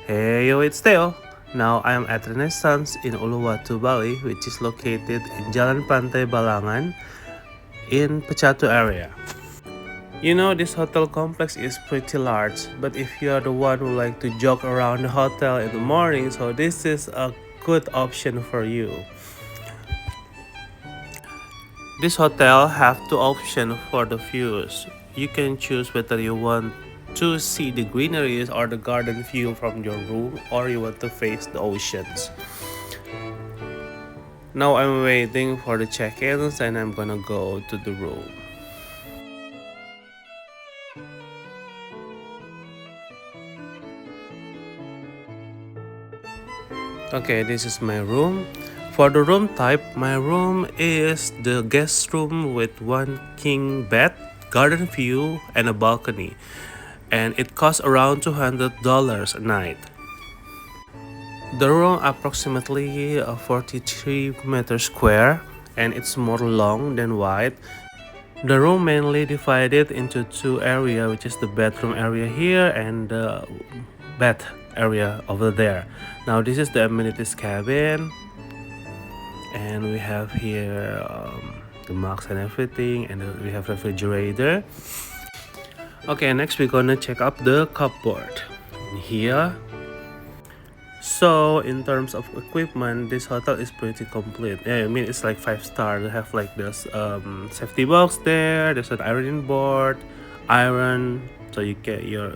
Hey yo, it's Theo. Now I am at Renaissance in Uluwatu, Bali, which is located in Jalan Pantai Balangan in Pecatu area. You know, this hotel complex is pretty large, but if you are the one who like to jog around the hotel in the morning, so this is a good option for you. This hotel have two options for the views. You can choose whether you want to see the greeneries or the garden view from your room, or you want to face the oceans. Now I'm waiting for the check-ins and I'm gonna go to the room. Okay, this is my room. For the room type, my room is the guest room with one king bed, garden view, and a balcony. And it costs around $200 a night. The room approximately 43 meters square and it's more long than wide. The room mainly divided into two areas, which is the bedroom area here and the bed area over there. Now this is the amenities cabin, and we have here the mugs and everything, and we have refrigerator. Okay, next we're gonna check out the cupboard here. So in terms of equipment, this hotel is pretty complete. Yeah, I mean it's like 5-star. They have like this safety box there. There's an ironing board, iron, so you get your.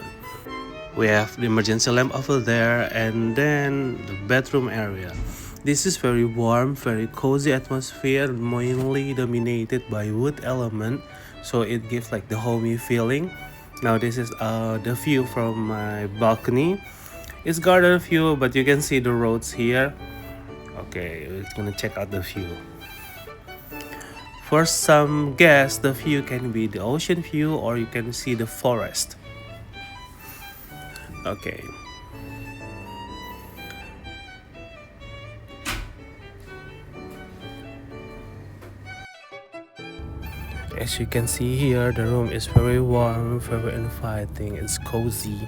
We have the emergency lamp over there, and then the bedroom area. This is very warm, very cozy atmosphere, mainly dominated by wood element, so it gives like the homey feeling. Now this is the view from my balcony. It's garden view, but you can see the roads here. Okay, we're gonna check out the view. For some guests, the view can be the ocean view, or you can see the forest. Okay. As you can see here, the room is very warm, very inviting, it's cozy.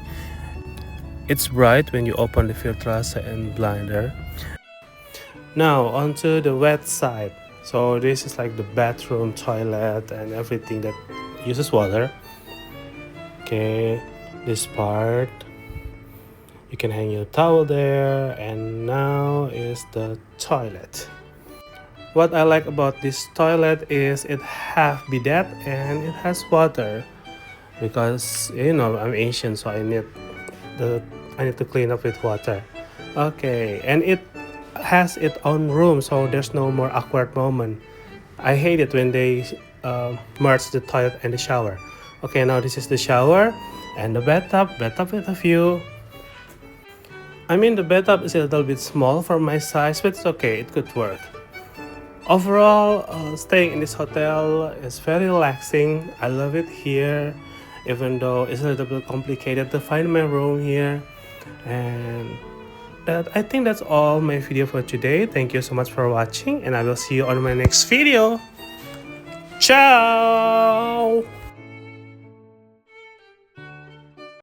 It's bright when you open the filtrase and blinder. Now onto the wet side. So this is like the bathroom, toilet, and everything that uses water. Okay, this part. You can hang your towel there, and now is the toilet. What I like about this toilet is it have bidet and it has water, because you know I'm Asian, so I need to clean up with water. Okay, and it has its own room, so there's no more awkward moment. I hate it when they merge the toilet and the shower. Okay, now this is the shower and the bathtub with a view. I mean, the bathtub is a little bit small for my size, but it's okay, it could work. Overall, staying in this hotel is very relaxing. I love it here, even though it's a little bit complicated to find my room here. And I think that's all my video for today. Thank you so much for watching, and I will see you on my next video. Ciao!